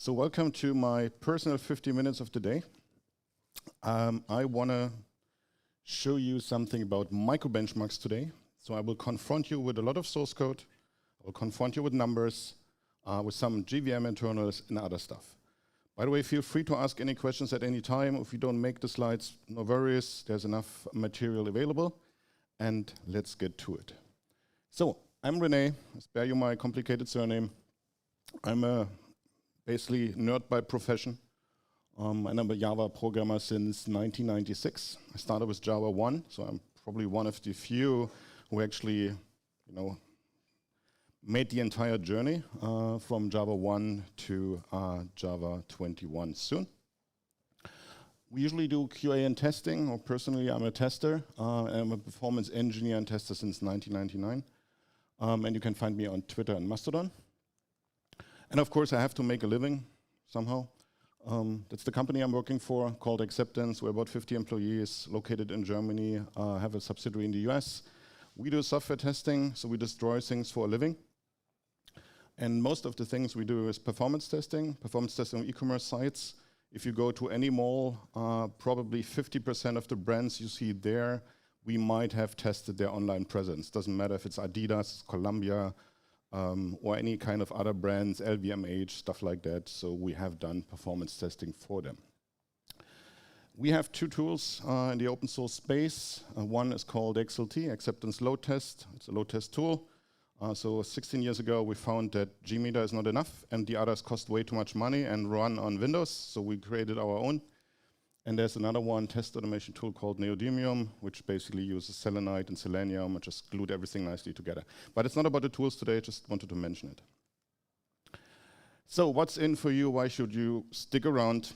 So welcome to my personal 50 minutes of the day. I want to show you something about micro-benchmarks today. So I will confront you with a lot of source code. I will confront you with numbers, with some JVM internals and other stuff. By the way, feel free to ask any questions at any time. If you don't make the slides, no worries. There's enough material available. And let's get to it. So I'm René. I spare you my complicated surname. I'm a basically nerd by profession. And I'm a Java programmer since 1996. I started with Java 1, so I'm probably one of the few who actually, made the entire journey from Java 1 to Java 21 soon. We usually do QA and testing, or personally I'm a tester. I'm a performance engineer and tester since 1999. And you can find me on Twitter and Mastodon. And of course I have to make a living somehow. That's the company I'm working for, called Acceptance. We're about 50 employees, located in Germany, have a subsidiary in the US. We do software testing, so we destroy things for a living. And most of the things we do is performance testing on e-commerce sites. If you go to any mall, probably 50% of the brands you see there, we might have tested their online presence. Doesn't matter if it's Adidas, Columbia, or any kind of other brands, LVMH, stuff like that. So we have done performance testing for them. We have two tools in the open source space. One is called XLT, Acceptance Load Test. It's a load test tool. So 16 years ago, we found that Gmeter is not enough, and the others cost way too much money and run on Windows, so we created our own. And there's another one, test automation tool called Neodymium, which basically uses Selenite and Selenium and just glued everything nicely together. But it's not about the tools today, just wanted to mention it. So what's in for you? Why should you stick around?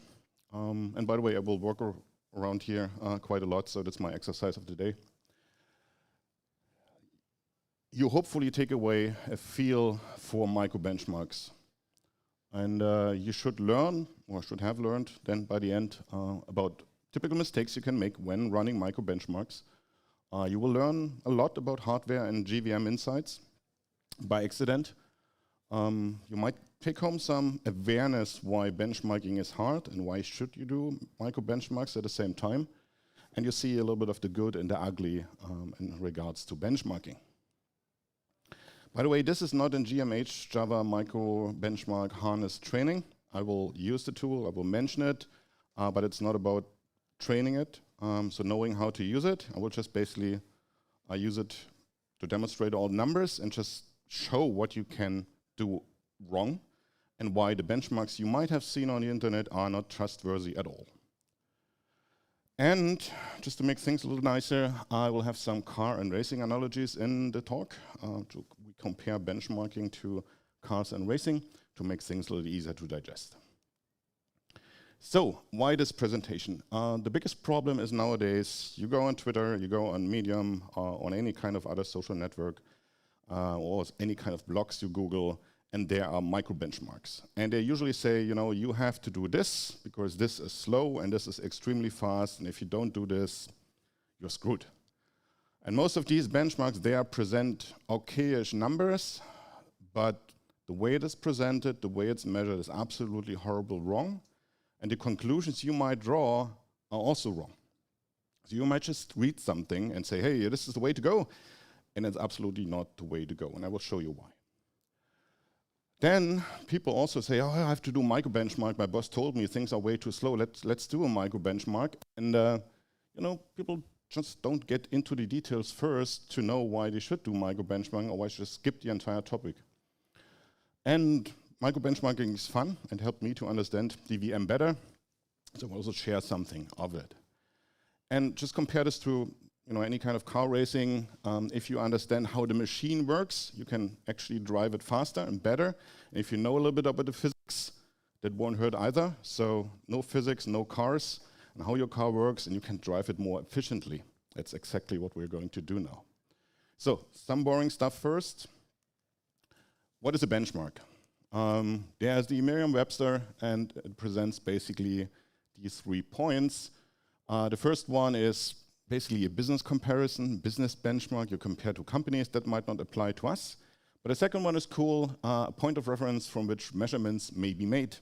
And by the way, I will walk around here quite a lot, so that's my exercise of the day. You hopefully take away a feel for micro benchmarks. And you should learn, or should have learned then by the end, about typical mistakes you can make when running micro benchmarks. You will learn a lot about hardware and JVM insights by accident. You might take home some awareness why benchmarking is hard and why should you do micro benchmarks at the same time. And you see a little bit of the good and the ugly in regards to benchmarking. By the way, this is not in GMH, Java Micro Benchmark Harness training. I will use the tool, I will mention it, but it's not about training it, so knowing how to use it. I will just basically use it to demonstrate all numbers and just show what you can do wrong and why the benchmarks you might have seen on the internet are not trustworthy at all. And just to make things a little nicer, I will have some car and racing analogies in the talk. We compare benchmarking to cars and racing to make things a little easier to digest. So, why this presentation? The biggest problem is nowadays, you go on Twitter, you go on Medium, on any kind of other social network, or any kind of blogs you Google, and there are micro benchmarks. And they usually say, you have to do this because this is slow and this is extremely fast, and if you don't do this, you're screwed. And most of these benchmarks, they present okayish numbers, but the way it is presented, the way it's measured is absolutely horrible wrong, and the conclusions you might draw are also wrong. So you might just read something and say, hey, this is the way to go, and it's absolutely not the way to go, and I will show you why. Then people also say, oh, I have to do micro benchmark. My boss told me things are way too slow. Let's do a micro benchmark. And people just don't get into the details first to know why they should do micro benchmarking, or why just skip the entire topic. And micro benchmarking is fun and helped me to understand DVM better. So I'll also share something of it. And just compare this to any kind of car racing. If you understand how the machine works, you can actually drive it faster and better. And if you know a little bit about the physics, that won't hurt either. So no physics, no cars, and how your car works, and you can drive it more efficiently. That's exactly what we're going to do now. So some boring stuff first. What is a benchmark? There's the Merriam-Webster, and it presents basically these 3 points. The first one is basically a business comparison, business benchmark. You compare to companies that might not apply to us. But the second one is cool, a point of reference from which measurements may be made.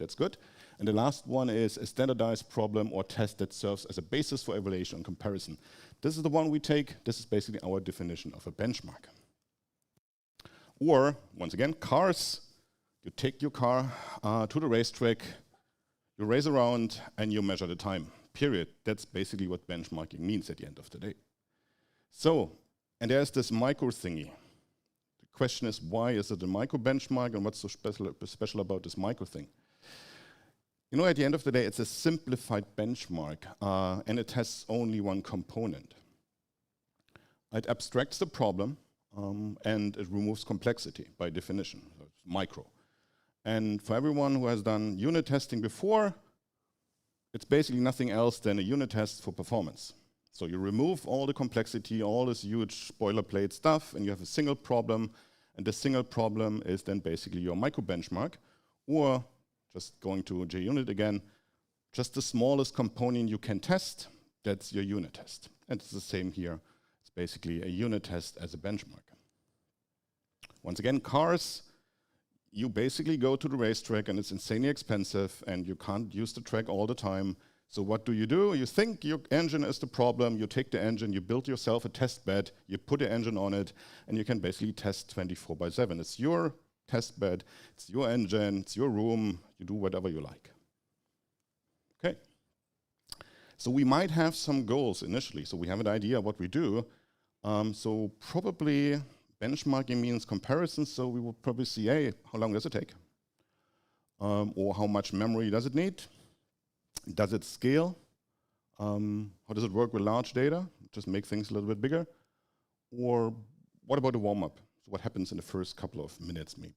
That's good. And the last one is a standardized problem or test that serves as a basis for evaluation and comparison. This is the one we take. This is basically our definition of a benchmark. Or, once again, cars. You take your car to the racetrack, you race around, and you measure the time, period. That's basically what benchmarking means at the end of the day. So, and there's this micro thingy. The question is, why is it a micro benchmark, and what's so special about this micro thing? You know, at the end of the day, it's a simplified benchmark, and it has only one component. It abstracts the problem, and it removes complexity by definition, so it's micro. And for everyone who has done unit testing before, it's basically nothing else than a unit test for performance. So you remove all the complexity, all this huge boilerplate stuff, and you have a single problem, and the single problem is then basically your micro benchmark, or just going to JUnit again, just the smallest component you can test, that's your unit test. And it's the same here. It's basically a unit test as a benchmark. Once again, cars, you basically go to the racetrack and it's insanely expensive and you can't use the track all the time. So what do? You think your engine is the problem, you take the engine, you build yourself a test bed, you put the engine on it, and you can basically test 24/7. It's your test bed, it's your engine, it's your room, you do whatever you like. Okay. So we might have some goals initially, so we have an idea what we do. So probably benchmarking means comparison, so we will probably see, hey, how long does it take? Or how much memory does it need? Does it scale? How does it work with large data? Just make things a little bit bigger? Or what about the warm-up? So what happens in the first couple of minutes, maybe?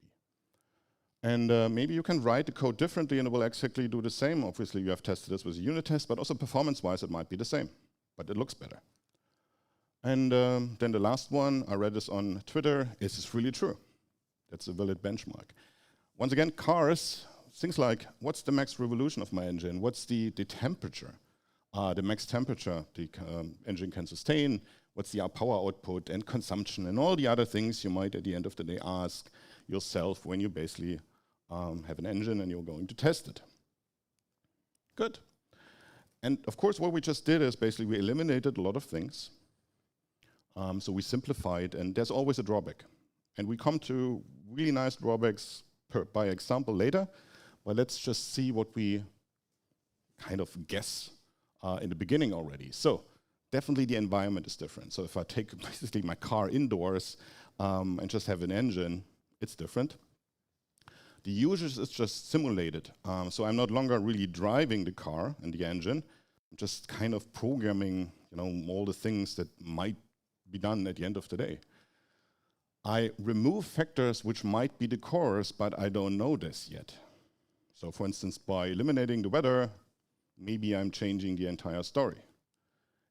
And maybe you can write the code differently and it will exactly do the same. Obviously, you have tested this with a unit test, but also performance-wise, it might be the same, but it looks better. And then the last one, I read this on Twitter, is this really true? That's a valid benchmark. Once again, cars, things like, what's the max revolution of my engine? What's the temperature, the max temperature the engine can sustain? What's the power output and consumption and all the other things you might at the end of the day ask yourself when you basically have an engine and you're going to test it. Good. And of course, what we just did is basically we eliminated a lot of things. So we simplified, and there's always a drawback. And we come to really nice drawbacks by example later, but let's just see what we kind of guess in the beginning already. So definitely the environment is different. So if I take basically my car indoors and just have an engine, it's different. The usage is just simulated. So I'm not longer really driving the car and the engine. I'm just kind of programming, all the things that might be done at the end of the day. I remove factors which might be the cause, but I don't know this yet. So for instance, by eliminating the weather, maybe I'm changing the entire story.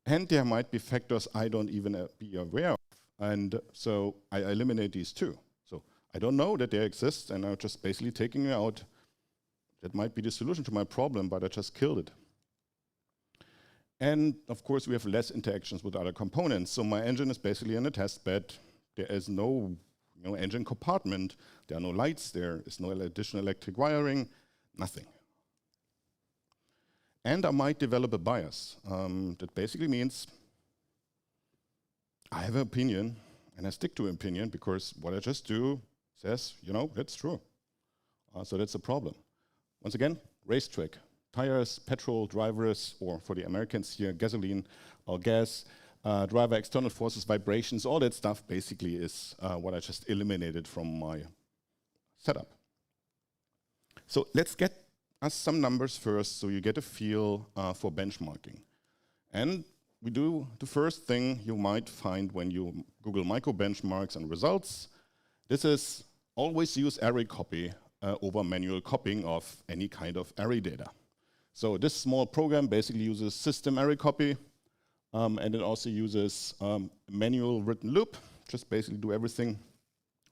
And there might be factors I don't even be aware of. And so I eliminate these too. So I don't know that they exist, and I'm just basically taking it out. That might be the solution to my problem, but I just killed it. And of course, we have less interactions with other components. So my engine is basically in a test bed. There is no engine compartment. There are no lights. There is no additional electric wiring, nothing. And I might develop a bias. That basically means I have an opinion, and I stick to an opinion because what I just do says, that's true. So that's a problem. Once again, racetrack. Tires, petrol, drivers, or for the Americans here, gasoline or gas, driver, external forces, vibrations, all that stuff basically is what I just eliminated from my setup. So let's get us some numbers first so you get a feel for benchmarking. And we do the first thing you might find when you Google micro benchmarks and results. This is always use array copy over manual copying of any kind of array data. So this small program basically uses system array copy, and it also uses manual written loop, just basically do everything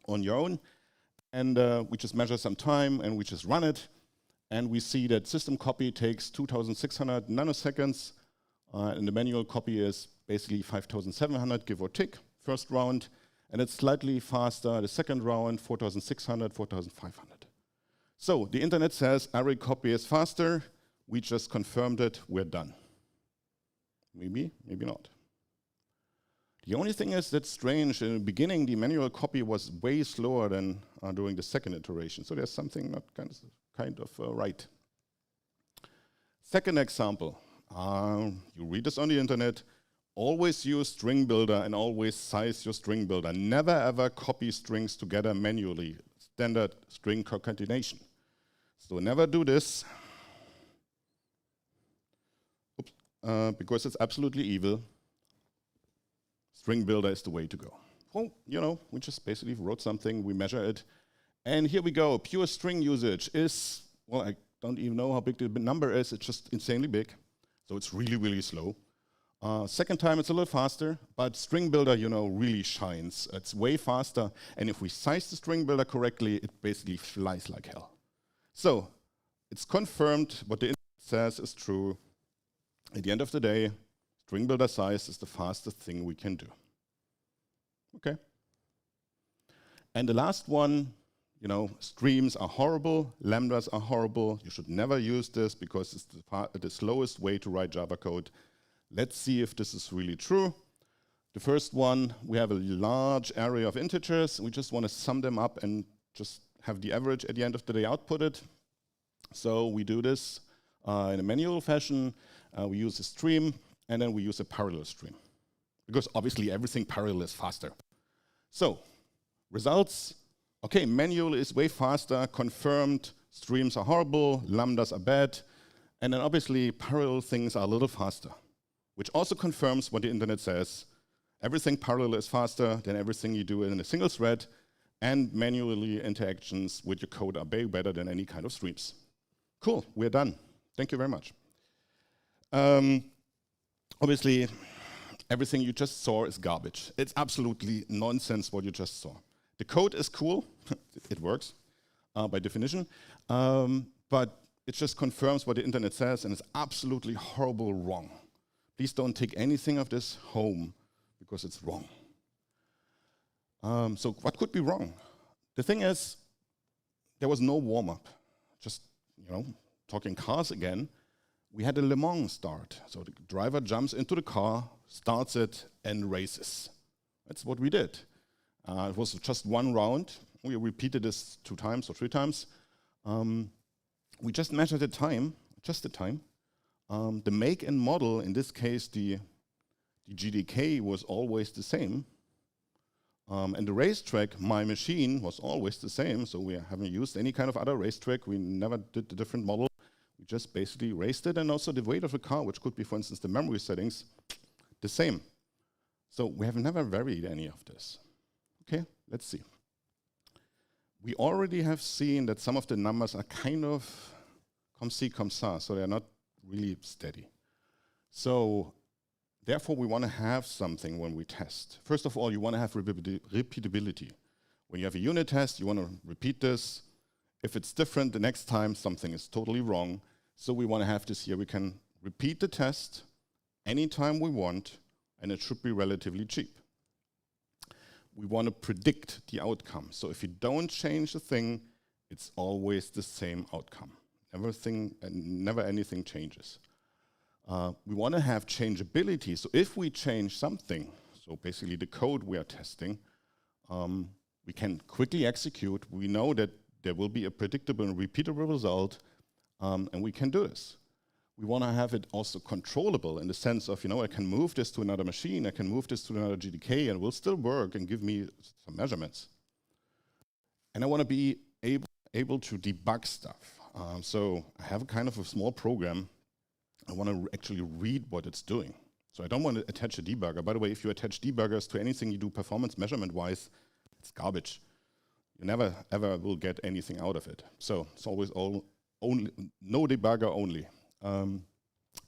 on your own. And we just measure some time, and we just run it. And we see that system copy takes 2,600 nanoseconds, and the manual copy is basically 5,700, give or take, first round. And it's slightly faster, the second round, 4,600, 4,500. So the internet says every copy is faster. We just confirmed it. We're done. Maybe, maybe not. The only thing is that's strange. In the beginning, the manual copy was way slower than during the second iteration. So there's something not kind of right. Second example. You read this on the internet. Always use string builder and always size your string builder. Never ever copy strings together manually. Standard string concatenation. So never do this. Oops. Because it's absolutely evil. String builder is the way to go. Well, you know, we just basically wrote something, we measure it, and here we go. Pure string usage is, well, I don't even know how big the number is, it's just insanely big. So it's really, really slow. Second time it's a little faster, but string builder, you know, really shines. It's way faster, and if we size the string builder correctly, it basically flies like hell. So it's confirmed what the internet says is true. At the end of the day, string builder size is the fastest thing we can do. Okay. And the last one, you know, streams are horrible, lambdas are horrible. You should never use this because it's the slowest way to write Java code. Let's see if this is really true. The first one, we have a large array of integers. We just want to sum them up and just have the average at the end of the day outputted. So we do this in a manual fashion. We use a stream. And then we use a parallel stream. Because obviously everything parallel is faster. So, results, okay, manual is way faster, confirmed, streams are horrible, lambdas are bad, and then obviously parallel things are a little faster, which also confirms what the internet says. Everything parallel is faster than everything you do in a single thread, and manually interactions with your code are way better than any kind of streams. Cool, we're done. Thank you very much. Obviously, everything you just saw is garbage. It's absolutely nonsense what you just saw. The code is cool, it works by definition, but it just confirms what the internet says and it's absolutely horrible wrong. Please don't take anything of this home because it's wrong. So what could be wrong? The thing is, there was no warm-up. Just, you know, talking cars again. We had a Le Mans start. So the driver jumps into the car, starts it, and races. That's what we did. It was just one round. We repeated this 2 times or 3 times. We just measured the time, just the time. The make and model, in this case, the GDK was always the same. And the racetrack, my machine, was always the same. So we haven't used any kind of other racetrack. We never did the different model. We just basically raced it, and also the weight of the car, which could be, for instance, the memory settings, the same. So we have never varied any of this. Okay, let's see. We already have seen that some of the numbers are kind of comme ci, comme ça, so they're not really steady. So therefore, we want to have something when we test. First of all, you want to have repeatability. When you have a unit test, you want to repeat this. If it's different the next time, something is totally wrong. So we want to have this here. We can repeat the test anytime we want, and it should be relatively cheap. We want to predict the outcome. So if you don't change the thing, it's always the same outcome. Never anything changes. We want to have changeability. So if we change something, so basically the code we are testing, we can quickly execute. We know that there will be a predictable and repeatable result, and we can do this. We want to have it also controllable in the sense of, I can move this to another machine, I can move this to another GDK, and it will still work and give me some measurements. And I want to be able to debug stuff. So I have a kind of a small program. I want to actually read what it's doing. So I don't want to attach a debugger. By the way, if you attach debuggers to anything you do performance measurement-wise, it's garbage. You never, ever will get anything out of it. So it's always only no debugger only. And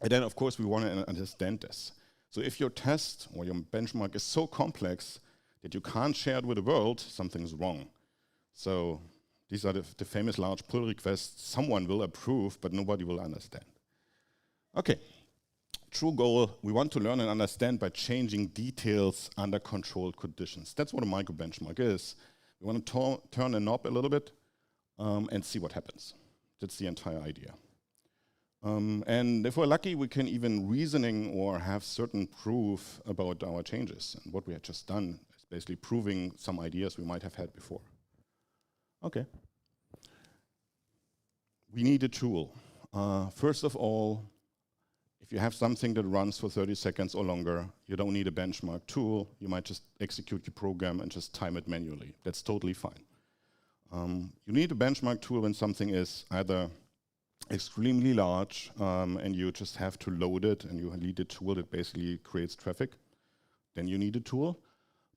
then, of course, we want to understand this. So if your test or your benchmark is so complex that you can't share it with the world, something's wrong. So these are the famous large pull requests someone will approve, but nobody will understand. Okay, true goal, we want to learn and understand by changing details under controlled conditions. That's what a micro benchmark is. We want to turn a knob a little bit, and see what happens. That's the entire idea. And if we're lucky, we can even reasoning or have certain proof about our changes. And what we had just done is basically proving some ideas we might have had before. Okay. We need a tool. First of all, if you have something that runs for 30 seconds or longer, you don't need a benchmark tool. You might just execute your program and just time it manually. That's totally fine. You need a benchmark tool when something is either extremely large and you just have to load it and you need a tool that basically creates traffic, then you need a tool.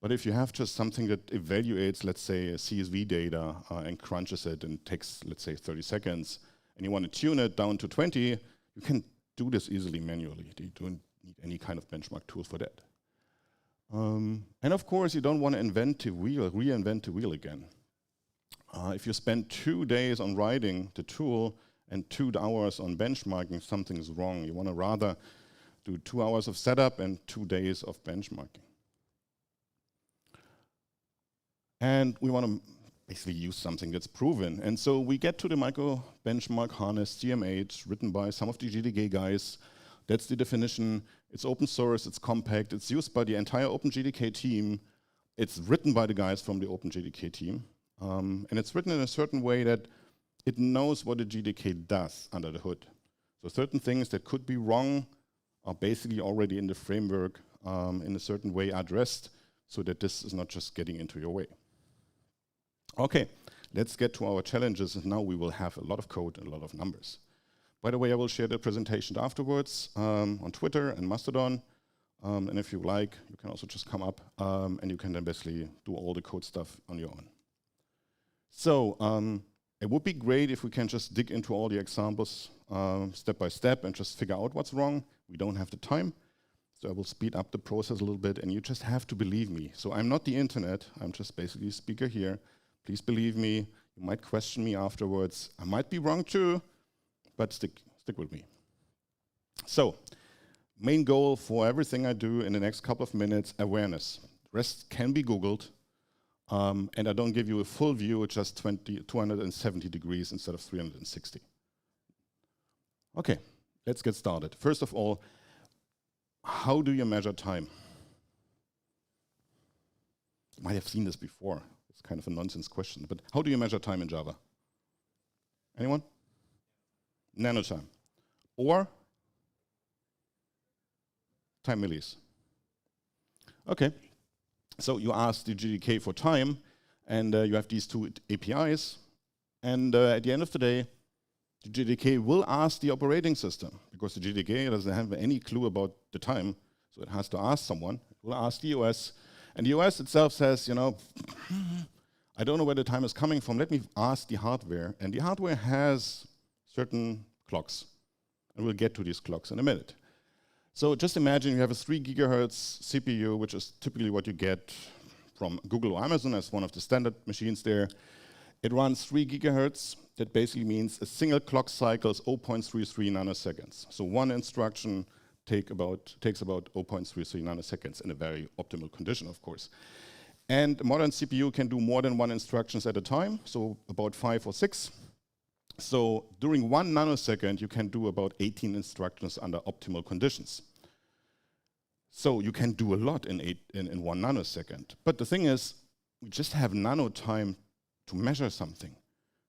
But if you have just something that evaluates, let's say, CSV data and crunches it and takes, let's say, 30 seconds, and you want to tune it down to 20, you can do this easily manually. You don't need any kind of benchmark tool for that. And of course, you don't want to reinvent the wheel again. If you spend 2 days on writing the tool and 2 hours on benchmarking, something's wrong. You want to rather do 2 hours of setup and 2 days of benchmarking. And we want to basically use something that's proven. And so we get to the micro benchmark harness, CMH, written by some of the GDK guys. That's the definition. It's open source, it's compact, it's used by the entire OpenGDK team. It's written by the guys from the OpenGDK team. And it's written in a certain way that it knows what the GDK does under the hood. So certain things that could be wrong are basically already in the framework in a certain way addressed so that this is not just getting into your way. Okay, let's get to our challenges, and now we will have a lot of code and a lot of numbers. By the way, I will share the presentation afterwards on Twitter and Mastodon. And if you like, you can also just come up and you can then basically do all the code stuff on your own. So it would be great if we can just dig into all the examples step by step and just figure out what's wrong. We don't have the time. So I will speed up the process a little bit, and you just have to believe me. So I'm not the internet. I'm just basically a speaker here. Please believe me. You might question me afterwards. I might be wrong too, but stick with me. So main goal for everything I do in the next couple of minutes, awareness. The rest can be Googled. And I don't give you a full view, it's just 270 degrees instead of 360. Okay, let's get started. First of all, how do you measure time? You might have seen this before. It's kind of a nonsense question, but how do you measure time in Java? Anyone? Nanotime. Or time millis. Okay. So you ask the GDK for time, and you have these 2 APIs. And at the end of the day, the GDK will ask the operating system, because the GDK doesn't have any clue about the time, so it has to ask someone. It will ask the OS. And the OS itself says, you know, I don't know where the time is coming from. Let me ask the hardware. And the hardware has certain clocks. And we'll get to these clocks in a minute. So just imagine you have a 3 gigahertz CPU, which is typically what you get from Google or Amazon as one of the standard machines there. It runs 3 gigahertz. That basically means a single clock cycle is 0.33 nanoseconds. So one instruction takes about 0.33 nanoseconds in a very optimal condition, of course. And a modern CPU can do more than 1 instructions at a time, so about 5 or 6. So during 1 nanosecond, you can do about 18 instructions under optimal conditions. So you can do a lot in 1 nanosecond. But the thing is, we just have nanotime to measure something.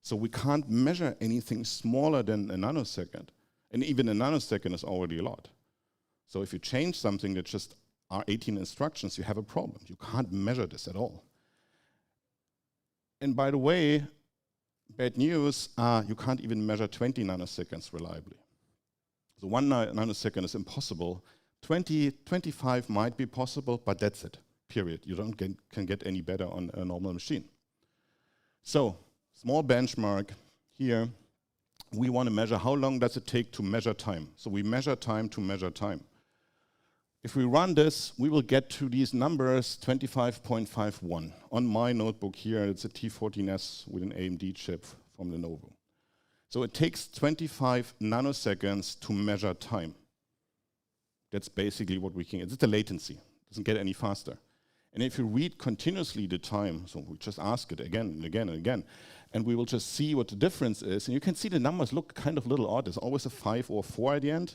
So we can't measure anything smaller than a nanosecond. And even a nanosecond is already a lot. So if you change something that just are 18 instructions, you have a problem. You can't measure this at all. And by the way, bad news, you can't even measure 20 nanoseconds reliably. So 1 nanosecond is impossible. 20, 25 might be possible, but that's it, period. You can get any better on a normal machine. So, small benchmark here. We want to measure how long does it take to measure time. So we measure time to measure time. If we run this, we will get to these numbers, 25.51. On my notebook here, it's a T14S with an AMD chip from Lenovo. So it takes 25 nanoseconds to measure time. That's basically what we can, it's the latency. It doesn't get any faster. And if you read continuously the time, so we just ask it again and again and again, and we will just see what the difference is. And you can see the numbers look kind of a little odd. There's always a 5 or 4 at the end.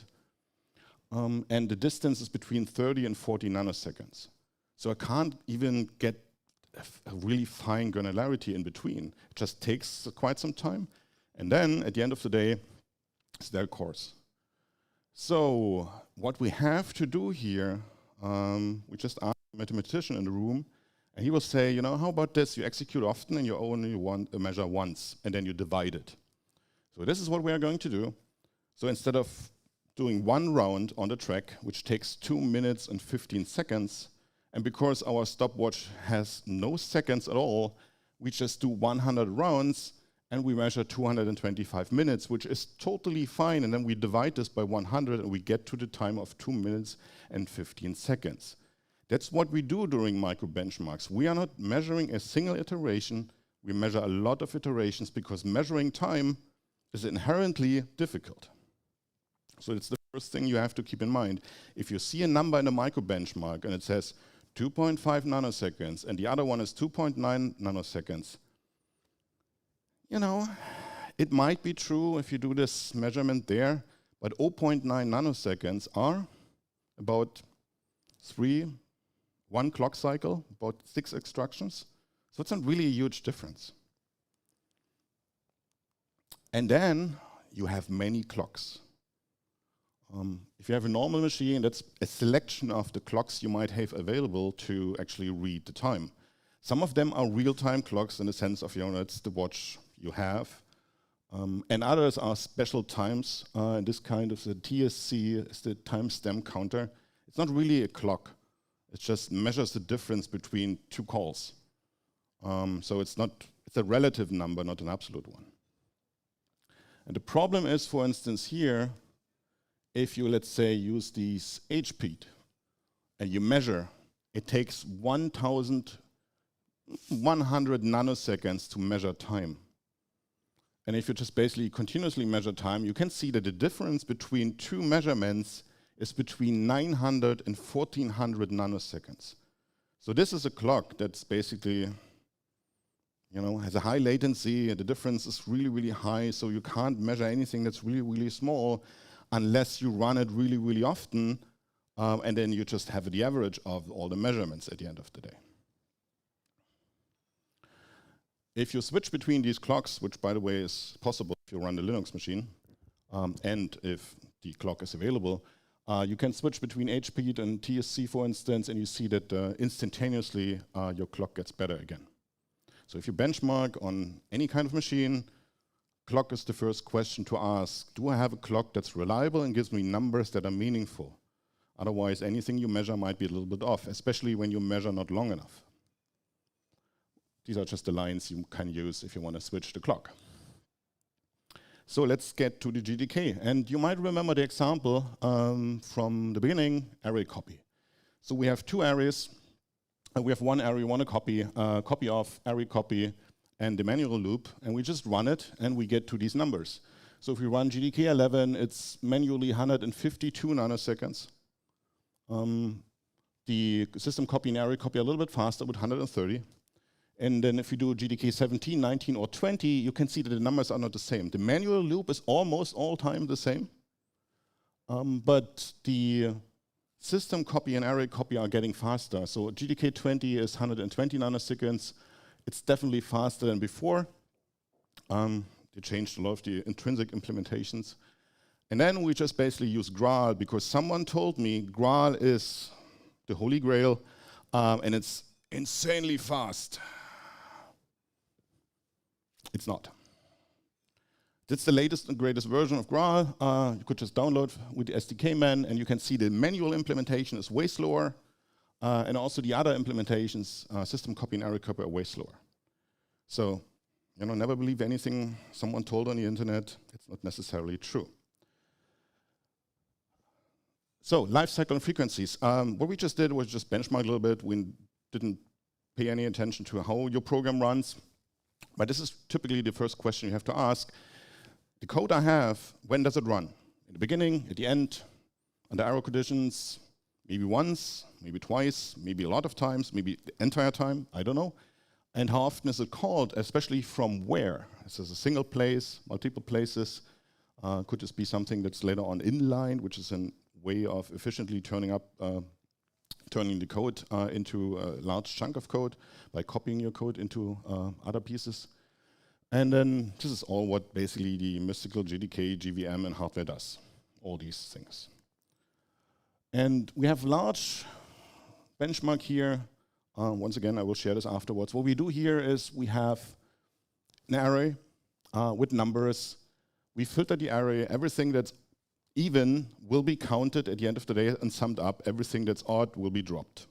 And the distance is between 30 and 40 nanoseconds. So I can't even get a really fine granularity in between. It just takes quite some time. And then, at the end of the day, it's their course. So what we have to do here, we just asked a mathematician in the room, and he will say, how about this? You execute often and you only want a measure once, and then you divide it. So this is what we are going to do. So instead of doing one round on the track, which takes 2 minutes and 15 seconds, and because our stopwatch has no seconds at all, we just do 100 rounds, and we measure 225 minutes, which is totally fine, and then we divide this by 100, and we get to the time of 2 minutes and 15 seconds. That's what we do during micro benchmarks. We are not measuring a single iteration, we measure a lot of iterations, because measuring time is inherently difficult. So it's the first thing you have to keep in mind. If you see a number in a micro benchmark and it says 2.5 nanoseconds and the other one is 2.9 nanoseconds, it might be true if you do this measurement there, but 0.9 nanoseconds are about 1 clock cycle, about 6 instructions. So it's not really a huge difference. And then you have many clocks. If you have a normal machine, that's a selection of the clocks you might have available to actually read the time. Some of them are real-time clocks in the sense of, it's the watch you have. And others are special times. This kind of the TSC is the timestamp counter. It's not really a clock. It just measures the difference between 2 calls. So it's a relative number, not an absolute one. And the problem is, for instance, here, if you, let's say, use these HPEAT and you measure, it takes 1,100 nanoseconds to measure time. And if you just basically continuously measure time, you can see that the difference between 2 measurements is between 900 and 1,400 nanoseconds. So this is a clock that's basically, has a high latency, and the difference is really, really high, so you can't measure anything that's really, really small unless you run it really, really often, and then you just have the average of all the measurements at the end of the day. If you switch between these clocks, which by the way is possible if you run the Linux machine, and if the clock is available, you can switch between HPEAT and TSC, for instance, and you see that instantaneously your clock gets better again. So if you benchmark on any kind of machine, clock is the first question to ask. Do I have a clock that's reliable and gives me numbers that are meaningful? Otherwise, anything you measure might be a little bit off, especially when you measure not long enough. These are just the lines you can use if you want to switch the clock. So let's get to the GDK. And you might remember the example from the beginning, array copy. So we have 2 arrays. We have one array, one copy of array copy, and the manual loop, and we just run it, and we get to these numbers. So if we run GDK 11, it's manually 152 nanoseconds. The system copy and array copy are a little bit faster with 130. And then if you do GDK 17, 19, or 20, you can see that the numbers are not the same. The manual loop is almost all time the same, but the system copy and array copy are getting faster. So GDK 20 is 120 nanoseconds. It's definitely faster than before. They changed a lot of the intrinsic implementations. And then we just basically use Graal, because someone told me Graal is the holy grail, and it's insanely fast. It's not. That's the latest and greatest version of Graal. You could just download with the SDK man, and you can see the manual implementation is way slower, and also the other implementations, system copy and array copy, are way slower. So, never believe anything someone told on the internet. It's not necessarily true. So, lifecycle and frequencies. What we just did was just benchmark a little bit. We didn't pay any attention to how your program runs. But this is typically the first question you have to ask. The code I have, when does it run? In the beginning, at the end, under arrow conditions, Maybe once, maybe twice, maybe a lot of times, maybe the entire time, I don't know. And how often is it called, especially from where? Is this a single place, multiple places? Could this be something that's later on inline, which is a way of efficiently turning the code into a large chunk of code by copying your code into other pieces? And then this is all what basically the mystical JDK, GVM, and hardware does, all these things. And we have large benchmark here. Once again, I will share this afterwards. What we do here is we have an array with numbers. We filter the array. Everything that's even will be counted at the end of the day and summed up. Everything that's odd will be dropped.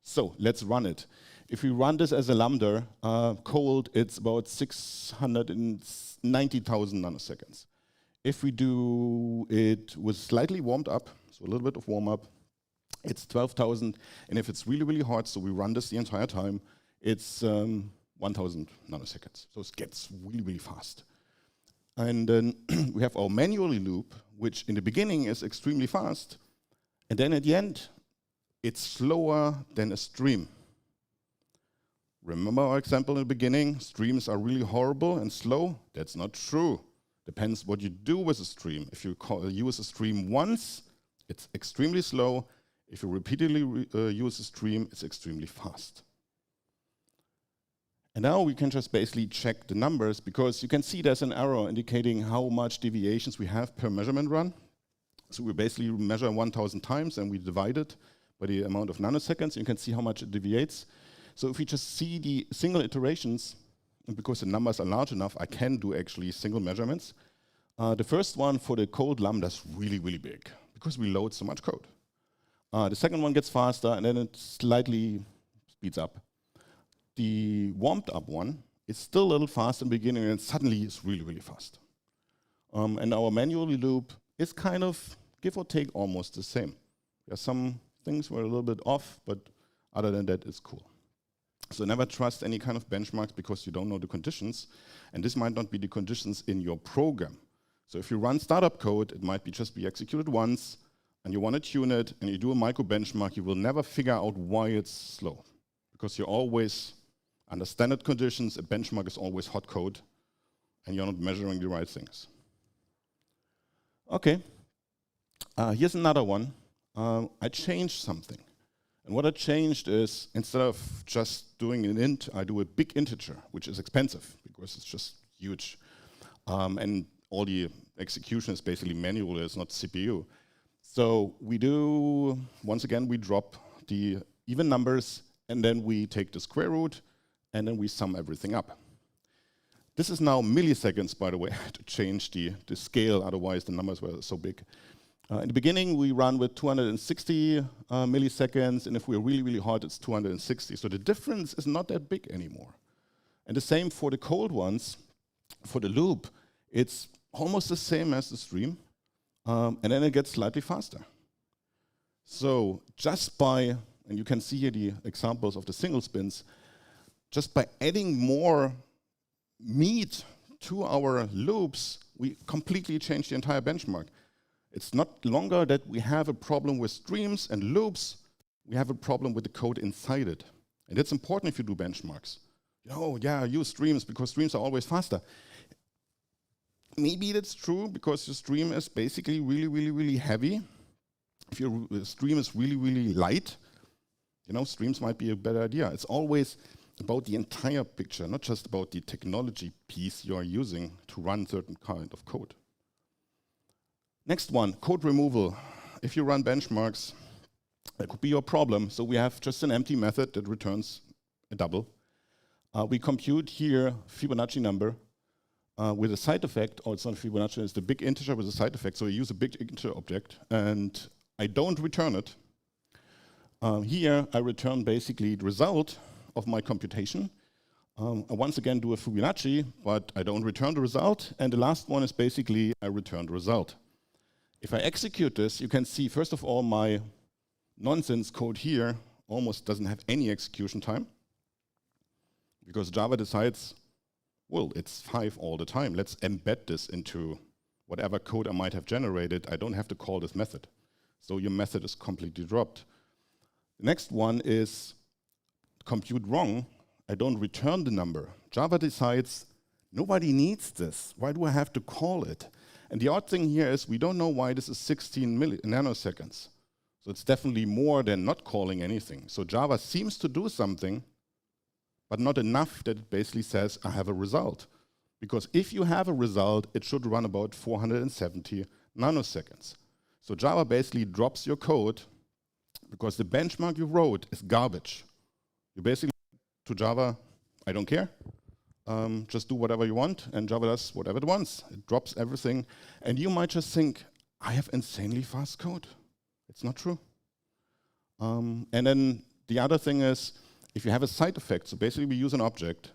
So let's run it. If we run this as a lambda cold, it's about 690,000 nanoseconds. If we do it with slightly warmed up, so a little bit of warm up, it's 12,000. And if it's really, really hot, so we run this the entire time, it's 1,000 nanoseconds. So it gets really, really fast. And then we have our manually loop, which in the beginning is extremely fast. And then at the end, it's slower than a stream. Remember our example in the beginning? Streams are really horrible and slow. That's not true. Depends what you do with a stream. If you use a stream once, it's extremely slow. If you repeatedly use a stream, it's extremely fast. And now we can just basically check the numbers, because you can see there's an arrow indicating how much deviations we have per measurement run. So we basically measure 1,000 times and we divide it by the amount of nanoseconds. You can see how much it deviates. So if we just see the single iterations, and because the numbers are large enough, I can do actually single measurements. The first one for the cold lambda is really, really big, because we load so much code. The second one gets faster, and then it slightly speeds up. The warmed up one is still a little fast in the beginning, and suddenly it's really, really fast. And our manually loop is kind of, give or take, almost the same. There are some things were a little bit off, but other than that, it's cool. So never trust any kind of benchmarks, because you don't know the conditions, and this might not be the conditions in your program. So if you run startup code, it might just be executed once, and you want to tune it, and you do a micro benchmark, you will never figure out why it's slow, because you always, under standard conditions, a benchmark is always hot code, and you're not measuring the right things. Okay, here's another one. I changed something. And what I changed is, instead of just doing an int, I do a big integer, which is expensive, because it's just huge. And all the execution is basically manual, it's not CPU. So we do, once again, we drop the even numbers, and then we take the square root, and then we sum everything up. This is now milliseconds, by the way, to change the scale, otherwise the numbers were so big. In the beginning, we run with 260 milliseconds, and if we're really, really hot, it's 260. So the difference is not that big anymore. And the same for the cold ones. For the loop, it's almost the same as the stream, and then it gets slightly faster. So just by, and you can see here the examples of the single spins, just by adding more meat to our loops, we completely change the entire benchmark. It's not longer that we have a problem with streams and loops, we have a problem with the code inside it. And it's important if you do benchmarks. Oh yeah, use streams because streams are always faster. Maybe that's true because your stream is basically really, really, really heavy. If your stream is really, really light, streams might be a better idea. It's always about the entire picture, not just about the technology piece you are using to run certain kind of code. Next one, code removal. If you run benchmarks, that could be your problem. So we have just an empty method that returns a double. We compute here Fibonacci number with a side effect, or it's not Fibonacci, it's the big integer with a side effect. So we use a big integer object, and I don't return it. Here, I return basically the result of my computation. I once again do a Fibonacci, but I don't return the result. And the last one is basically I return the result. If I execute this, you can see, first of all, my nonsense code here almost doesn't have any execution time, because Java decides, well, it's 5 all the time. Let's embed this into whatever code I might have generated. I don't have to call this method. So your method is completely dropped. The next one is compute wrong. I don't return the number. Java decides, nobody needs this. Why do I have to call it? And the odd thing here is we don't know why this is 16 nanoseconds. So it's definitely more than not calling anything. So Java seems to do something, but not enough that it basically says, I have a result. Because if you have a result, it should run about 470 nanoseconds. So Java basically drops your code because the benchmark you wrote is garbage. You basically to Java, I don't care. Just do whatever you want, and Java does whatever it wants. It drops everything. And you might just think, I have insanely fast code. It's not true. And then the other thing is, if you have a side effect, so basically we use an object,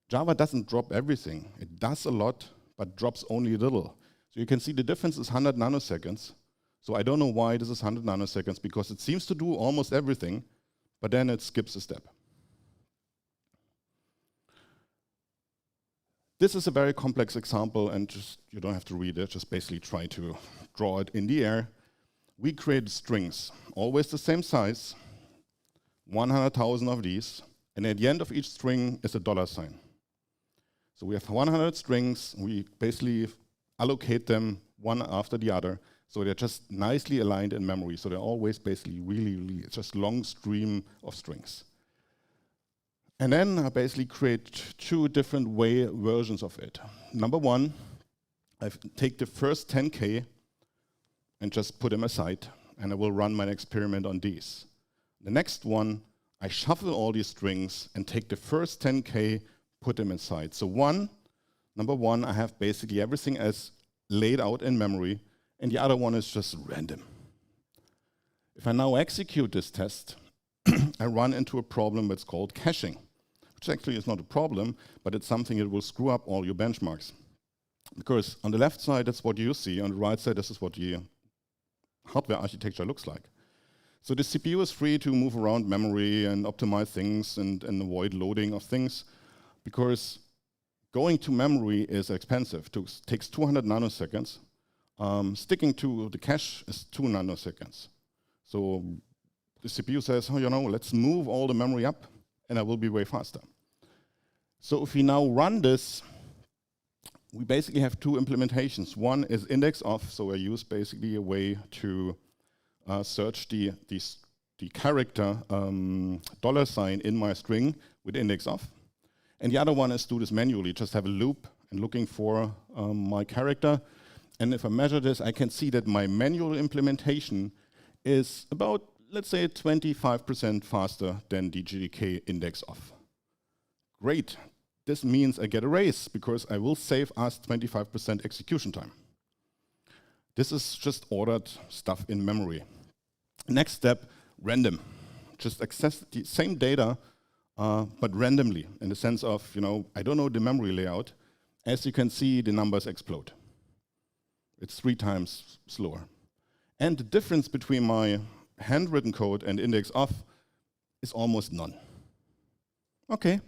Java doesn't drop everything. It does a lot, but drops only a little. So you can see the difference is 100 nanoseconds. So I don't know why this is 100 nanoseconds, because it seems to do almost everything, but then it skips a step. This is a very complex example, and just you don't have to read it, just basically try to draw it in the air. We create strings, always the same size, 100,000 of these, and at the end of each string is a $sign. So we have 100 strings, we basically allocate them one after the other, so they're just nicely aligned in memory, so they're always basically really just long stream of strings. And then I basically create two different versions of it. Number one, I take the first 10K and just put them aside, and I will run my experiment on these. The next one, I shuffle all these strings and take the first 10K, put them inside. So number one, I have basically everything as laid out in memory, and the other one is just random. If I now execute this test, I run into a problem that's called caching, which actually is not a problem, but it's something that will screw up all your benchmarks. Because on the left side, that's what you see. On the right side, this is what the hardware architecture looks like. So the CPU is free to move around memory and optimize things and avoid loading of things, because going to memory is expensive. It takes 200 nanoseconds. Sticking to the cache is 2 nanoseconds. So the CPU says, oh, let's move all the memory up, and I will be way faster. So if we now run this, we basically have two implementations. One is index off, so I use basically a way to search the character $sign in my string with index off. And the other one is do this manually, just have a loop and looking for my character. And if I measure this, I can see that my manual implementation is about, let's say, 25% faster than the GDK index off. Great. This means I get a raise, because I will save us 25% execution time. This is just ordered stuff in memory. Next step, random. Just access the same data, but randomly, in the sense of, I don't know the memory layout. As you can see, the numbers explode. It's 3 times slower. And the difference between my handwritten code and index off is almost none. Okay,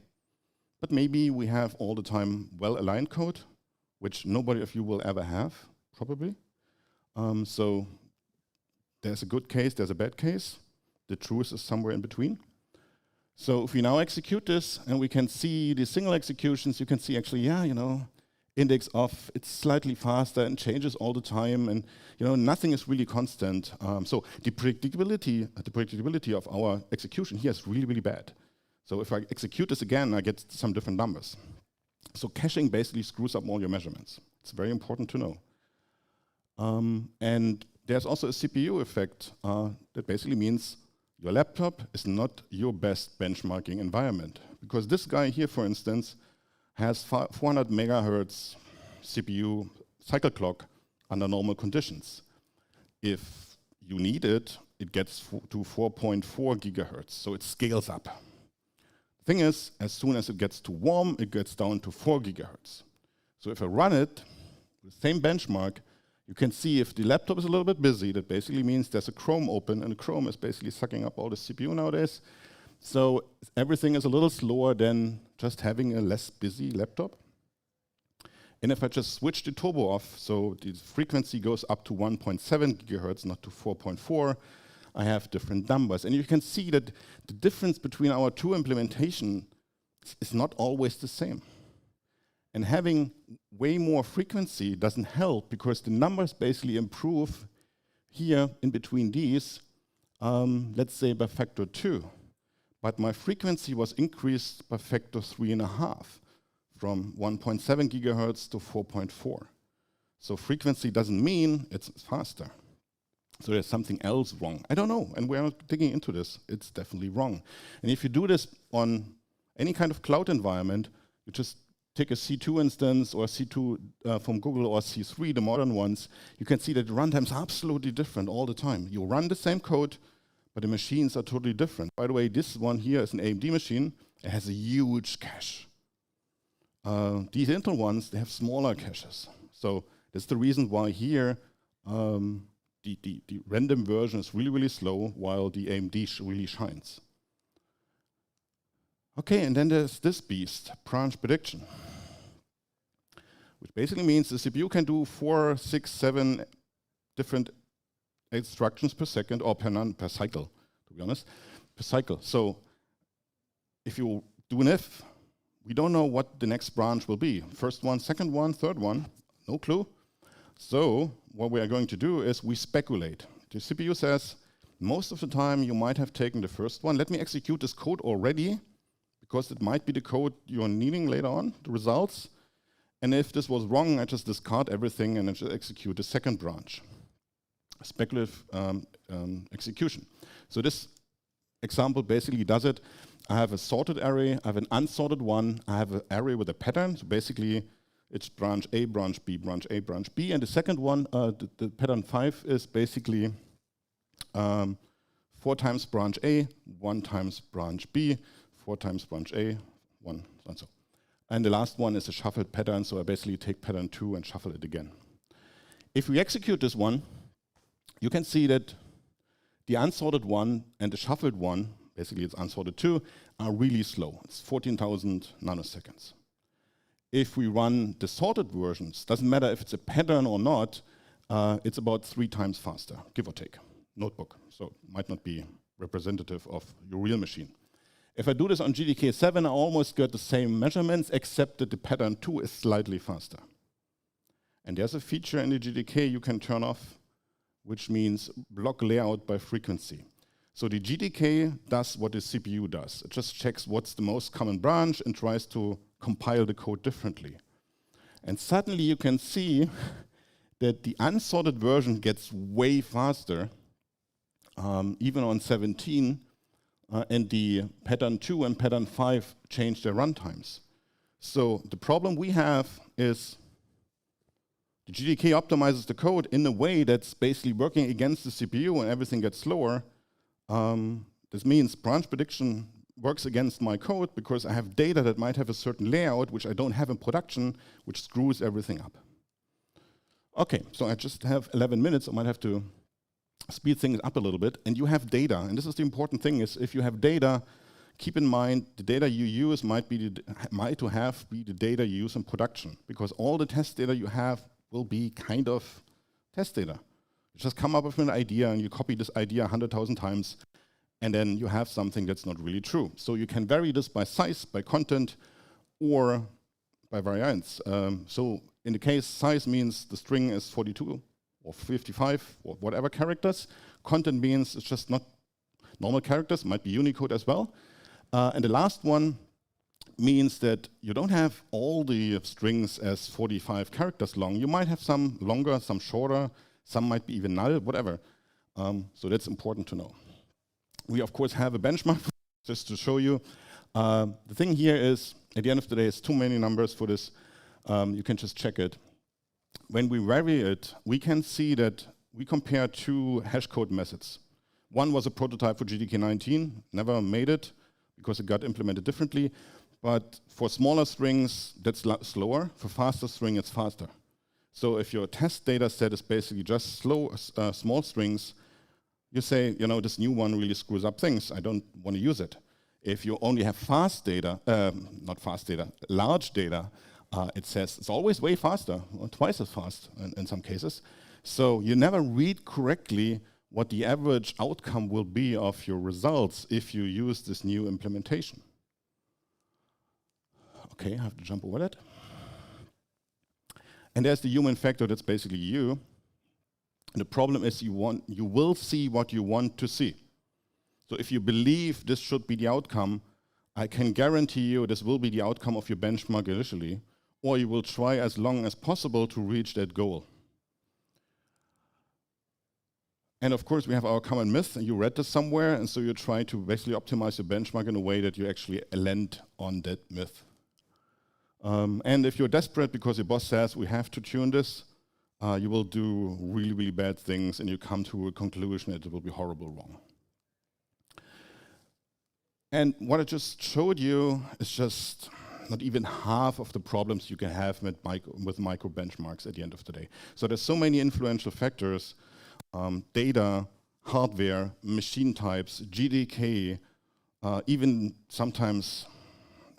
but maybe we have all the time well-aligned code, which nobody of you will ever have, probably. So there's a good case, there's a bad case. The truth is somewhere in between. So if we now execute this, and we can see the single executions, you can see actually, index off, it's slightly faster and changes all the time, and nothing is really constant. So the predictability of our execution here is really, really bad. So if I execute this again, I get some different numbers. So caching basically screws up all your measurements. It's very important to know. And there's also a CPU effect that basically means your laptop is not your best benchmarking environment. Because this guy here, for instance, has 400 megahertz CPU cycle clock under normal conditions. If you need it, it gets to 4.4 gigahertz, so it scales up. The thing is, as soon as it gets too warm, it gets down to 4 gigahertz. So if I run it, the same benchmark, you can see if the laptop is a little bit busy, that basically means there's a Chrome open, and Chrome is basically sucking up all the CPU nowadays. So everything is a little slower than just having a less busy laptop. And if I just switch the turbo off, so the frequency goes up to 1.7 gigahertz, not to 4.4, I have different numbers. And you can see that the difference between our two implementations is not always the same. And having way more frequency doesn't help because the numbers basically improve here in between these, let's say by factor 2. But my frequency was increased by factor 3.5 from 1.7 gigahertz to 4.4. So frequency doesn't mean it's faster. So there's something else wrong. I don't know, and we're not digging into this. It's definitely wrong. And if you do this on any kind of cloud environment, you just take a C2 instance or C2 from Google or C3, the modern ones, you can see that the runtimes are absolutely different all the time. You run the same code, but the machines are totally different. By the way, this one here is an AMD machine. It has a huge cache. These Intel ones, they have smaller caches. So that's the reason why here the random version is really, really slow, while the AMD really shines. Okay, and then there's this beast, branch prediction, which basically means the CPU can do 4, 6, 7 different instructions per second, or per cycle, to be honest, per cycle. So if you do an if, we don't know what the next branch will be. First one, second one, third one, no clue. So what we are going to do is we speculate. The CPU says, most of the time you might have taken the first one. Let me execute this code already, because it might be the code you're needing later on, the results. And if this was wrong, I just discard everything and I just execute the second branch. Speculative execution. So this example basically does it. I have a sorted array, I have an unsorted one, I have an array with a pattern. So basically, it's branch A, branch B, branch A, branch B. And the second one, the pattern 5, is basically 4 times branch A, 1 times branch B, 4 times branch A, 1, and so. And the last one is a shuffled pattern, so I basically take pattern 2 and shuffle it again. If we execute this one, you can see that the unsorted one and the shuffled one, basically it's unsorted 2, are really slow. It's 14,000 nanoseconds. If we run the sorted versions, doesn't matter if it's a pattern or not, it's about 3 times faster, give or take, notebook. So it might not be representative of your real machine. If I do this on GDK 7, I almost get the same measurements, except that the pattern 2 is slightly faster. And there's a feature in the GDK you can turn off, which means block layout by frequency. So the GDK does what the CPU does. It just checks what's the most common branch and tries to compile the code differently. And suddenly you can see that the unsorted version gets way faster, even on 17, and the pattern 2 and pattern 5 change their runtimes. So the problem we have is the GDK optimizes the code in a way that's basically working against the CPU and everything gets slower. This means branch prediction works against my code because I have data that might have a certain layout which I don't have in production, which screws everything up. Okay, so I just have 11 minutes. I might have to speed things up a little bit. And you have data, and this is the important thing: is if you have data, keep in mind the data you use might be the data you use in production, because all the test data you have will be kind of test data. You just come up with an idea and you copy this idea 100,000 times, and then you have something that's not really true. So you can vary this by size, by content, or by variance. So in the case, size means the string is 42 or 55 or whatever characters. Content means it's just not normal characters, might be Unicode as well. And the last one means that you don't have all the strings as 45 characters long. You might have some longer, some shorter, some might be even null, whatever. So that's important to know. We, of course, have a benchmark just to show you. The thing here is, at the end of the day, it's too many numbers for this. You can just check it. When we vary it, we can see that we compare 2 hash code methods. One was a prototype for GDK 19, never made it because it got implemented differently. But for smaller strings, that's slower. For faster string, it's faster. So if your test data set is basically just small strings, you say, you know, this new one really screws up things. I don't want to use it. If you only have fast data, not fast data, large data, it says it's always way faster, or twice as fast in some cases. So you never read correctly what the average outcome will be of your results if you use this new implementation. Okay, I have to jump over that. And there's the human factor, that's basically you. And the problem is you will see what you want to see. So if you believe this should be the outcome, I can guarantee you this will be the outcome of your benchmark initially, or you will try as long as possible to reach that goal. And of course, we have our common myth, and you read this somewhere, and so you try to basically optimize your benchmark in a way that you actually land on that myth. And if you're desperate because your boss says we have to tune this, you will do really, really bad things, and you come to a conclusion that it will be horrible wrong. And what I just showed you is just not even half of the problems you can have with micro benchmarks at the end of the day. So there's so many influential factors, data, hardware, machine types, GDK, even sometimes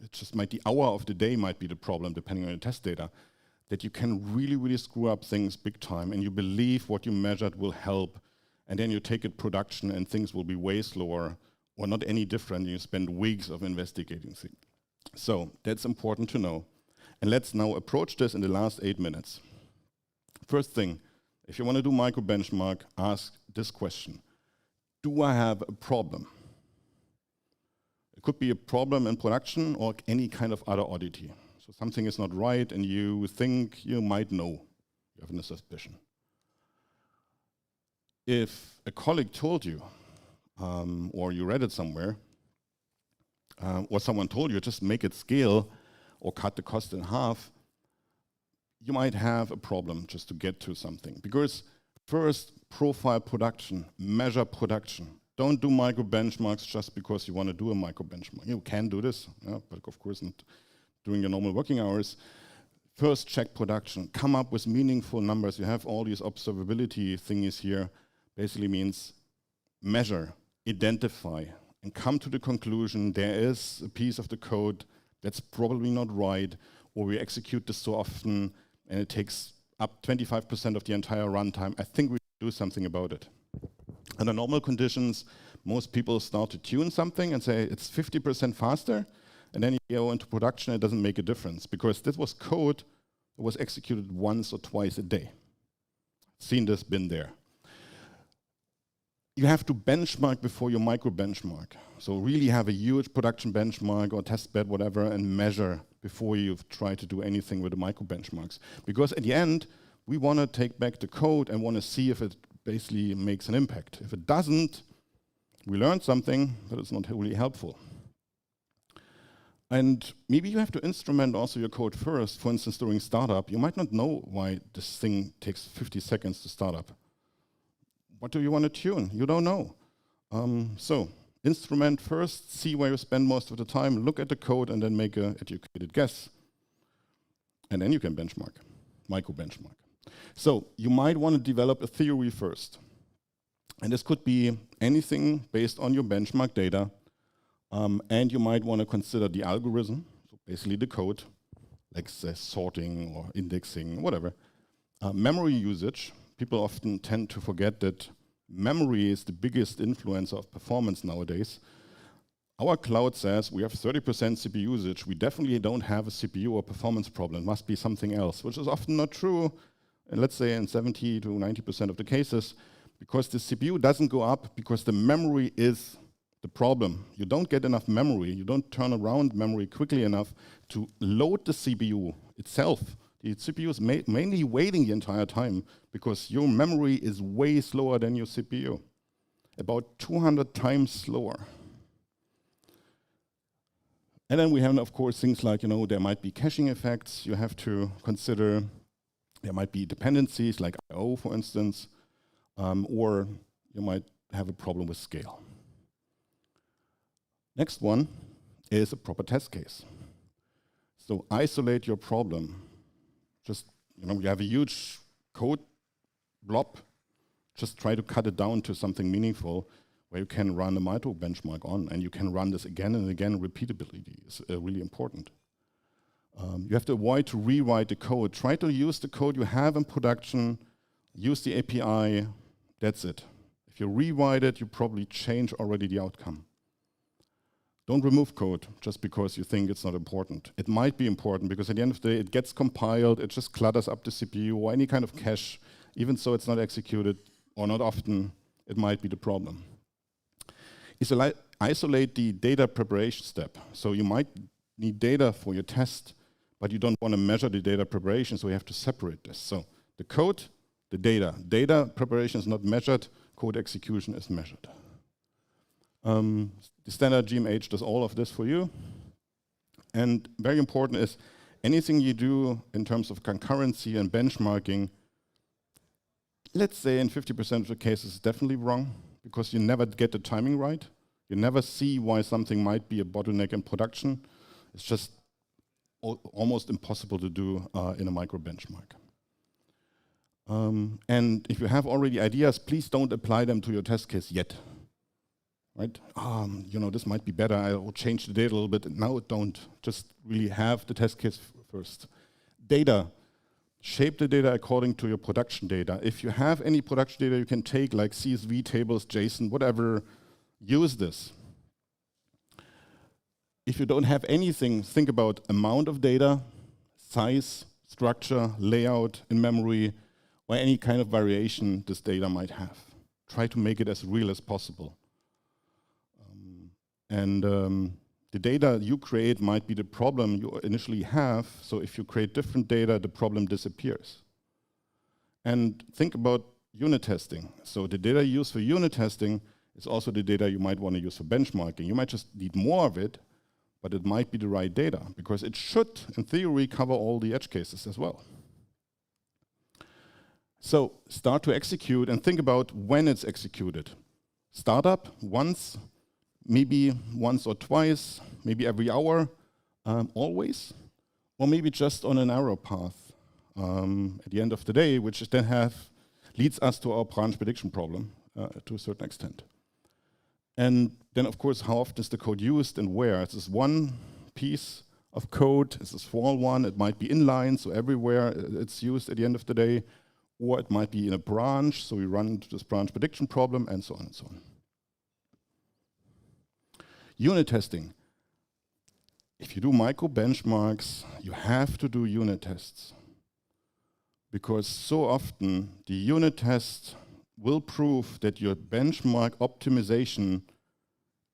it just might, the hour of the day might be the problem depending on your test data, that you can really, really screw up things big time, and you believe what you measured will help, and then you take it production and things will be way slower or not any different. You spend weeks of investigating things. So that's important to know. And let's now approach this in the last 8 minutes. First thing, if you want to do micro benchmark, ask this question. Do I have a problem? It could be a problem in production or any kind of other oddity. So something is not right and you think you might know. You have a suspicion. If a colleague told you, or you read it somewhere, or someone told you just make it scale or cut the cost in half, you might have a problem just to get to something. Because first, profile production, measure production. Don't do micro benchmarks just because you want to do a micro benchmark. You can do this, yeah, but of course not during your normal working hours. First, check production. Come up with meaningful numbers. You have all these observability thingies here. Basically means measure, identify, and come to the conclusion there is a piece of the code that's probably not right, or we execute this so often and it takes up 25% of the entire runtime. I think we should do something about it. Under normal conditions, most people start to tune something and say it's 50% faster, and then you go into production, it doesn't make a difference, because this was code that was executed once or twice a day. Seen this, been there. You have to benchmark before you micro benchmark. So really have a huge production benchmark or test bed, whatever, and measure before you try to do anything with the micro benchmarks. Because at the end, we want to take back the code and want to see if it basically makes an impact. If it doesn't, we learned something, but it's not really helpful. And maybe you have to instrument also your code first. For instance, during startup, you might not know why this thing takes 50 seconds to start up. What do you want to tune? You don't know. So instrument first, see where you spend most of the time, look at the code, and then make an educated guess. And then you can benchmark, micro benchmark. So you might want to develop a theory first. And this could be anything based on your benchmark data. And you might want to consider the algorithm, so basically the code, like say sorting or indexing, whatever. Memory usage. People often tend to forget that memory is the biggest influencer of performance nowadays. Our cloud says we have 30% CPU usage. We definitely don't have a CPU or performance problem. It must be something else, which is often not true. And let's say in 70 to 90% of the cases, because the CPU doesn't go up because the memory is the problem. You don't get enough memory. You don't turn around memory quickly enough to load the CPU itself. The CPU is mainly waiting the entire time because your memory is way slower than your CPU, about 200 times slower. And then we have, of course, things like, there might be caching effects you have to consider. There might be dependencies like I/O, for instance, or you might have a problem with scale. Next one is a proper test case. So isolate your problem. Just, you have a huge code blob, just try to cut it down to something meaningful where you can run a micro benchmark on, and you can run this again and again. Repeatability is really important. You have to avoid to rewrite the code. Try to use the code you have in production, use the API, that's it. If you rewrite it, you probably change already the outcome. Don't remove code just because you think it's not important. It might be important because at the end of the day, it gets compiled, it just clutters up the CPU or any kind of cache. Even so it's not executed or not often, it might be the problem. Isolate the data preparation step. So you might need data for your test, but you don't want to measure the data preparation, so you have to separate this. So the code, the data. Data preparation is not measured, code execution is measured. The standard GMH does all of this for you. And very important is anything you do in terms of concurrency and benchmarking, let's say in 50% of the cases it's definitely wrong because you never get the timing right. You never see why something might be a bottleneck in production. It's just almost impossible to do in a micro benchmark. And if you have already ideas, please don't apply them to your test case yet. Right? You know, this might be better. I will change the data a little bit. No, don't. Just really have the test case first. Data. Shape the data according to your production data. If you have any production data you can take, like CSV tables, JSON, whatever, use this. If you don't have anything, think about amount of data, size, structure, layout in memory, or any kind of variation this data might have. Try to make it as real as possible. The data you create might be the problem you initially have, so if you create different data, the problem disappears. And think about unit testing. So the data you use for unit testing is also the data you might want to use for benchmarking. You might just need more of it, but it might be the right data, because it should, in theory, cover all the edge cases as well. So start to execute and think about when it's executed. Startup once, maybe once or twice, maybe every hour, always, or maybe just on an arrow path at the end of the day, which then leads us to our branch prediction problem to a certain extent. And then, of course, how often is the code used and where? Is this one piece of code? Is this a small one? It might be inline, so everywhere it's used at the end of the day, or it might be in a branch, so we run into this branch prediction problem, and so on and so on. Unit testing. If you do micro benchmarks, you have to do unit tests. Because so often the unit test will prove that your benchmark optimization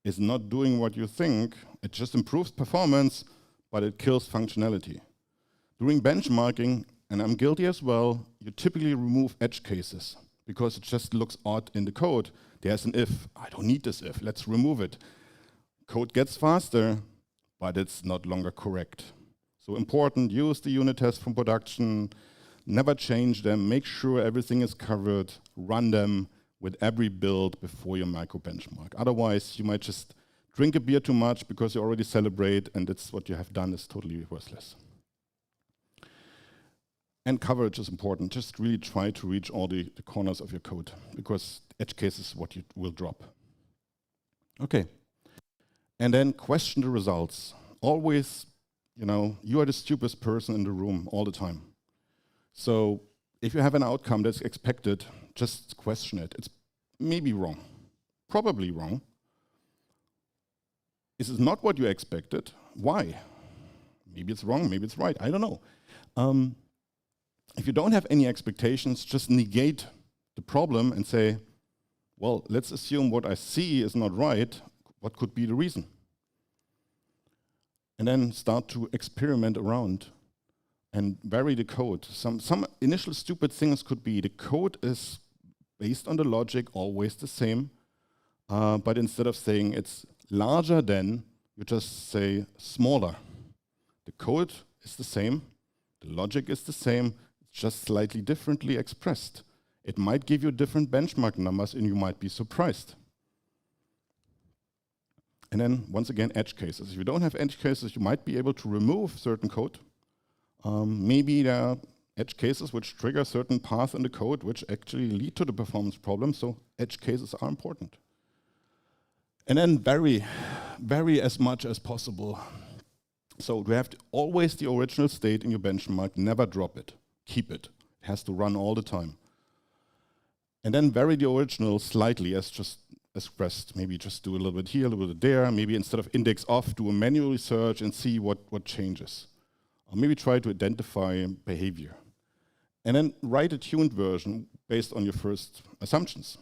is not doing what you think. It just improves performance, but it kills functionality. During benchmarking, and I'm guilty as well, you typically remove edge cases because it just looks odd in the code. There's an if. I don't need this if. Let's remove it. Code gets faster, but it's not longer correct. So important, use the unit tests from production, never change them, make sure everything is covered, run them with every build before your micro benchmark. Otherwise, you might just drink a beer too much because you already celebrate, and that's what you have done is totally worthless. And coverage is important. Just really try to reach all the corners of your code, because edge case is what you will drop. Okay. And then question the results. Always, you are the stupidest person in the room all the time. So if you have an outcome that's expected, just question it. It's maybe wrong, probably wrong. Is it not what you expected? Why? Maybe it's wrong, maybe it's right, I don't know. If you don't have any expectations, just negate the problem and say, well, let's assume what I see is not right. What could be the reason? And then start to experiment around and vary the code. Some initial stupid things could be the code is based on the logic, always the same, but instead of saying it's larger than, you just say smaller. The code is the same, the logic is the same, it's just slightly differently expressed. It might give you different benchmark numbers and you might be surprised. And then, once again, edge cases. If you don't have edge cases, you might be able to remove certain code. Maybe there are edge cases which trigger certain paths in the code which actually lead to the performance problem, so edge cases are important. And then vary as much as possible. So you have always the original state in your benchmark, never drop it, keep it. It has to run all the time. And then vary the original slightly as just expressed. Maybe just do a little bit here, a little bit there. Maybe instead of index off, do a manual search and see what changes. Or maybe try to identify behavior. And then write a tuned version based on your first assumptions.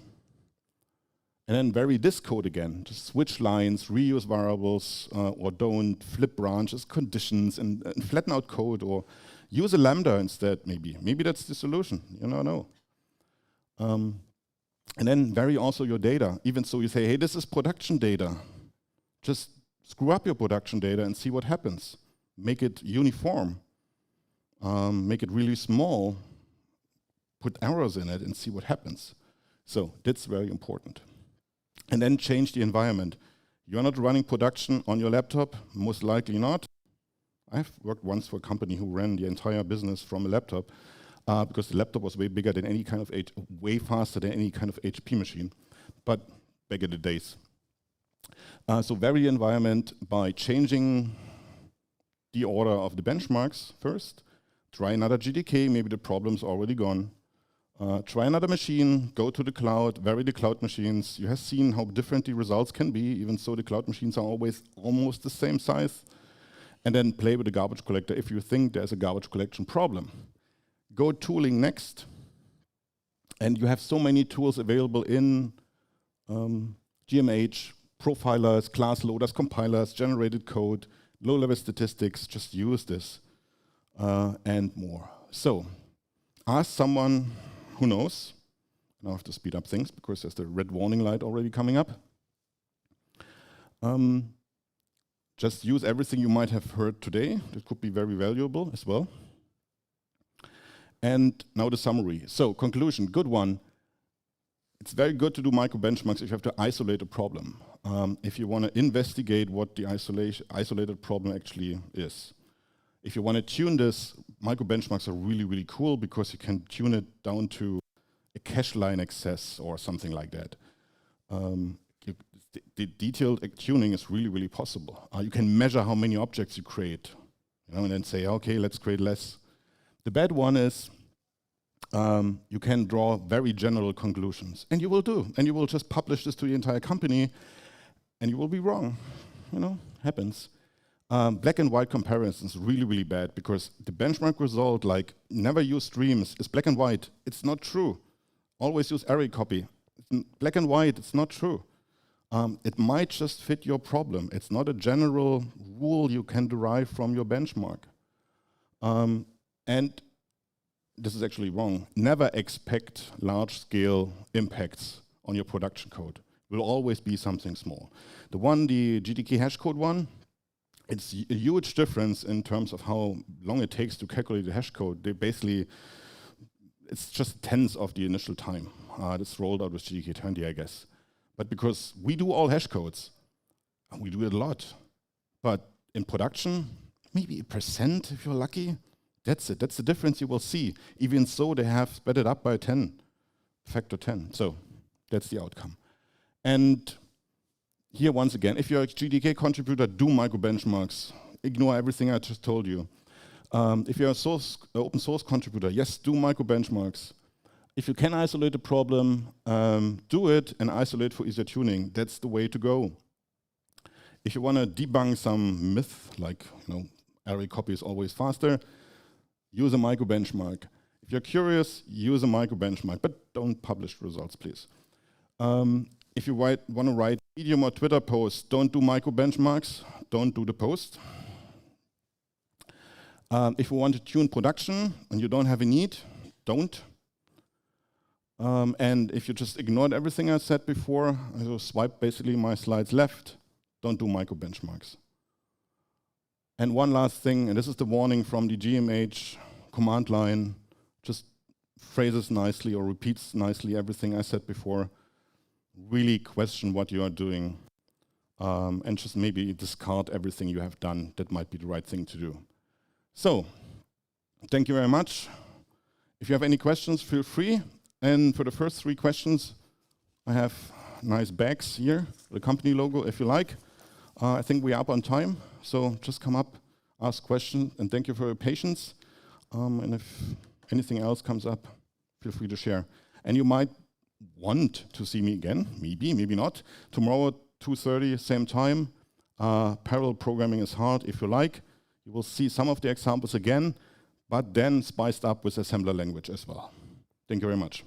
And then vary this code again. Just switch lines, reuse variables, or don't, flip branches, conditions, and flatten out code, or use a lambda instead, maybe. Maybe that's the solution, you don't know. And then vary also your data. Even so you say, hey, this is production data. Just screw up your production data and see what happens. Make it uniform. Make it really small. Put errors in it and see what happens. So that's very important. And then change the environment. You're not running production on your laptop, most likely not. I've worked once for a company who ran the entire business from a laptop. Because the laptop was way bigger than any kind of way faster than any kind of HP machine, but back in the days. So vary the environment by changing the order of the benchmarks first. Try another GDK, maybe the problem's already gone. Try another machine, go to the cloud, vary the cloud machines. You have seen how different the results can be, even so the cloud machines are always almost the same size. And then play with the garbage collector if you think there's a garbage collection problem. Go tooling next, and you have so many tools available in GMH, profilers, class loaders, compilers, generated code, low-level statistics, just use this, and more. So, ask someone who knows. Now I have to speed up things because there's the red warning light already coming up. Just use everything you might have heard today. That could be very valuable as well. And now the summary. So, conclusion, good one. It's very good to do micro-benchmarks if you have to isolate a problem. If you want to investigate what the isolated problem actually is. If you want to tune this, micro-benchmarks are really, really cool because you can tune it down to a cache line access or something like that. The detailed tuning is really, really possible. You can measure how many objects you create, and then say, okay, let's create less. The bad one is you can draw very general conclusions, and you will do, and you will just publish this to the entire company, and you will be wrong. Happens. Black and white comparison is really, really bad because the benchmark result, like never use streams, is black and white. It's not true. Always use array copy. Black and white, it's not true. It might just fit your problem. It's not a general rule you can derive from your benchmark. And this is actually wrong. Never expect large-scale impacts on your production code. It will always be something small. The GTK hashcode one, it's a huge difference in terms of how long it takes to calculate the hashcode. It's just tenths of the initial time. This rolled out with GTK 20, I guess. But because we do all hashcodes, and we do it a lot, but in production, maybe 1% if you're lucky. That's it. That's the difference you will see. Even so, they have sped it up by 10, factor 10. So that's the outcome. And here, once again, if you're a GDK contributor, do micro-benchmarks. Ignore everything I just told you. If you're an open source contributor, yes, do micro-benchmarks. If you can isolate a problem, do it and isolate for easier tuning. That's the way to go. If you want to debunk some myth, like array copy is always faster, use a micro-benchmark. If you're curious, use a micro-benchmark, but don't publish results, please. If you want to write Medium or Twitter posts, don't do micro-benchmarks, don't do the post. If you want to tune production and you don't have a need, don't. And if you just ignored everything I said before, I will swipe basically my slides left, don't do micro-benchmarks. And one last thing, and this is the warning from the GMH command line, just phrases nicely or repeats nicely everything I said before. Really question what you are doing and just maybe discard everything you have done. That might be the right thing to do. So, thank you very much. If you have any questions, feel free. And for the first 3 questions, I have nice bags here, the company logo if you like. I think we're up on time, so just come up ask questions, and thank you for your patience. And if anything else comes up, feel free to share. And you might want to see me again, maybe not. Tomorrow at 2:30, same time. Parallel programming is hard, if you like. You will see some of the examples again, but then spiced up with assembler language as well. Thank you very much.